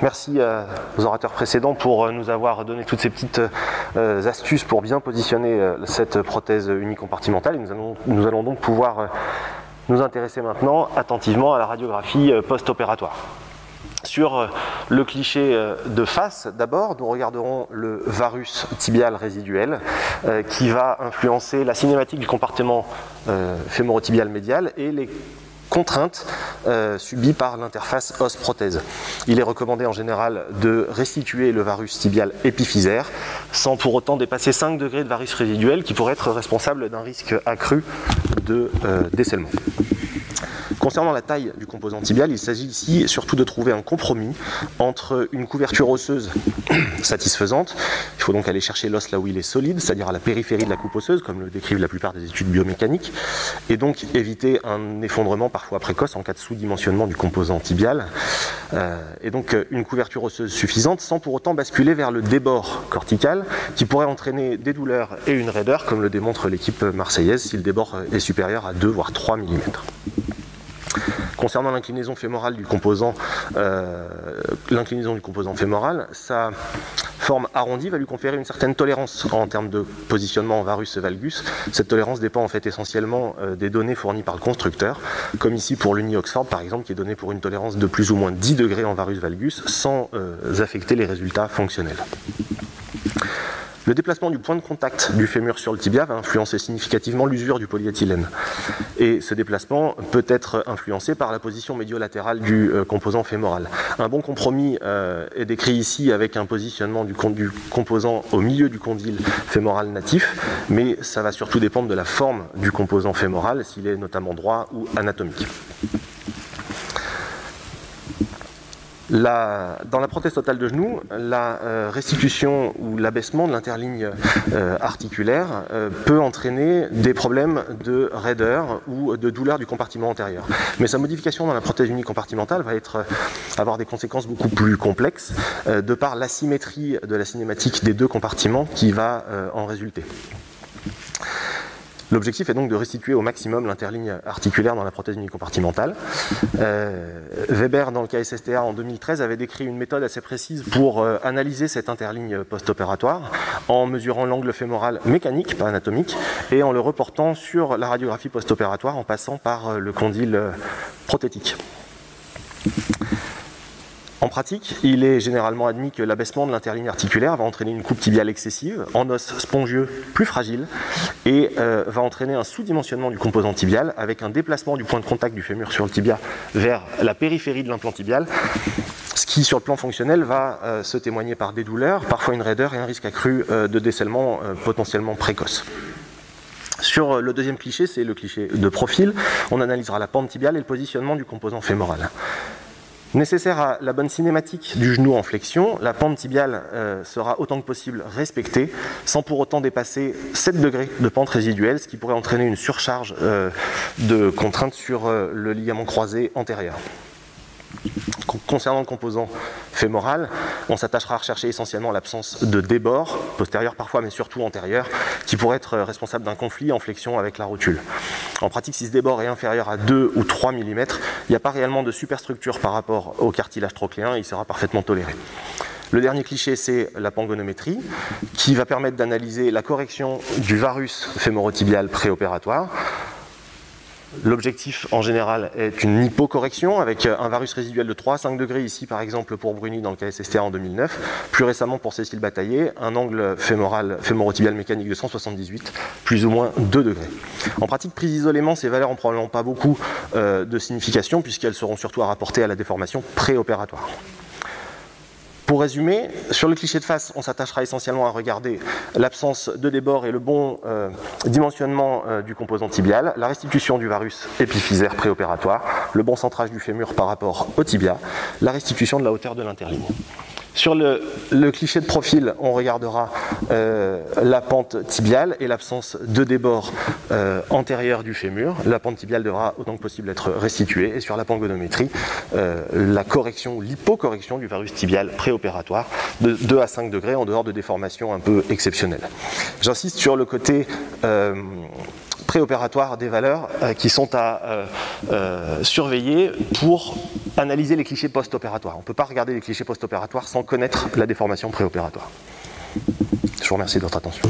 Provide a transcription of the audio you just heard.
Merci aux orateurs précédents pour nous avoir donné toutes ces petites astuces pour bien positionner cette prothèse unicompartimentale. Et nous allons donc pouvoir nous intéresser maintenant attentivement à la radiographie post-opératoire. Sur le cliché de face, d'abord, nous regarderons le varus tibial résiduel qui va influencer la cinématique du compartiment fémorotibial médial et les contraintes subies par l'interface os-prothèse. Il est recommandé en général de restituer le varus tibial épiphysaire sans pour autant dépasser 5 degrés de varus résiduel qui pourrait être responsable d'un risque accru de décèlement. Concernant la taille du composant tibial, il s'agit ici surtout de trouver un compromis entre une couverture osseuse satisfaisante, il faut donc aller chercher l'os là où il est solide, c'est-à-dire à la périphérie de la coupe osseuse, comme le décrivent la plupart des études biomécaniques, et donc éviter un effondrement parfois précoce en cas de sous-dimensionnement du composant tibial, et donc une couverture osseuse suffisante sans pour autant basculer vers le débord cortical qui pourrait entraîner des douleurs et une raideur, comme le démontre l'équipe marseillaise si le débord est supérieur à 2 voire 3 mm. Concernant l'inclinaison fémorale du composant fémoral, sa forme arrondie va lui conférer une certaine tolérance en termes de positionnement en varus et valgus. Cette tolérance dépend en fait essentiellement des données fournies par le constructeur, comme ici pour l'Uni Oxford par exemple, qui est donné pour une tolérance de plus ou moins 10 degrés en varus valgus sans affecter les résultats fonctionnels. Le déplacement du point de contact du fémur sur le tibia va influencer significativement l'usure du polyéthylène. Et ce déplacement peut être influencé par la position médio-latérale du composant fémoral. Un bon compromis est décrit ici avec un positionnement du composant au milieu du condyle fémoral natif, mais ça va surtout dépendre de la forme du composant fémoral, s'il est notamment droit ou anatomique. Dans la prothèse totale de genou, la restitution ou l'abaissement de l'interligne articulaire peut entraîner des problèmes de raideur ou de douleur du compartiment antérieur. Mais sa modification dans la prothèse unicompartimentale va avoir des conséquences beaucoup plus complexes de par l'asymétrie de la cinématique des deux compartiments qui va en résulter. L'objectif est donc de restituer au maximum l'interligne articulaire dans la prothèse unicompartimentale. Weber, dans le cas SSTA en 2013, avait décrit une méthode assez précise pour analyser cette interligne post-opératoire en mesurant l'angle fémoral mécanique, pas anatomique, et en le reportant sur la radiographie post-opératoire en passant par le condyle prothétique. En pratique, il est généralement admis que l'abaissement de l'interligne articulaire va entraîner une coupe tibiale excessive, en os spongieux plus fragile, et va entraîner un sous-dimensionnement du composant tibial avec un déplacement du point de contact du fémur sur le tibia vers la périphérie de l'implant tibial, ce qui, sur le plan fonctionnel, va se témoigner par des douleurs, parfois une raideur et un risque accru de décèlement potentiellement précoce. Sur le deuxième cliché, c'est le cliché de profil, on analysera la pente tibiale et le positionnement du composant fémoral. Nécessaire à la bonne cinématique du genou en flexion, la pente tibiale sera autant que possible respectée, sans pour autant dépasser 7 degrés de pente résiduelle, ce qui pourrait entraîner une surcharge de contrainte sur le ligament croisé antérieur. Concernant le composant fémoral, on s'attachera à rechercher essentiellement l'absence de débord, postérieur parfois mais surtout antérieur, qui pourrait être responsable d'un conflit en flexion avec la rotule. En pratique, si ce débord est inférieur à 2 ou 3 mm, il n'y a pas réellement de superstructure par rapport au cartilage trochléen et il sera parfaitement toléré. Le dernier cliché, c'est la pangonométrie, qui va permettre d'analyser la correction du varus fémorotibial préopératoire. L'objectif en général est une hypocorrection avec un varus résiduel de 3 à 5 degrés ici par exemple pour Bruni dans le cas SSTA en 2009, plus récemment pour Cécile Bataillé, un angle fémorotibial mécanique de 178, plus ou moins 2 degrés. En pratique, prise isolément, ces valeurs n'ont probablement pas beaucoup de signification puisqu'elles seront surtout à rapporter à la déformation préopératoire. Pour résumer, sur le cliché de face, on s'attachera essentiellement à regarder l'absence de débord et le bon dimensionnement du composant tibial, la restitution du varus épiphysaire préopératoire, le bon centrage du fémur par rapport au tibia, la restitution de la hauteur de l'interligne. Sur le cliché de profil, on regardera la pente tibiale et l'absence de débord antérieur du fémur. La pente tibiale devra autant que possible être restituée. Et sur la pangonométrie, la correction, l'hypocorrection du varus tibial préopératoire de 2 à 5 degrés en dehors de déformations un peu exceptionnelles. J'insiste sur le côté préopératoire des valeurs qui sont à surveiller pour analyser les clichés post-opératoires. On ne peut pas regarder les clichés post-opératoires sans connaître la déformation préopératoire. Je vous remercie de votre attention.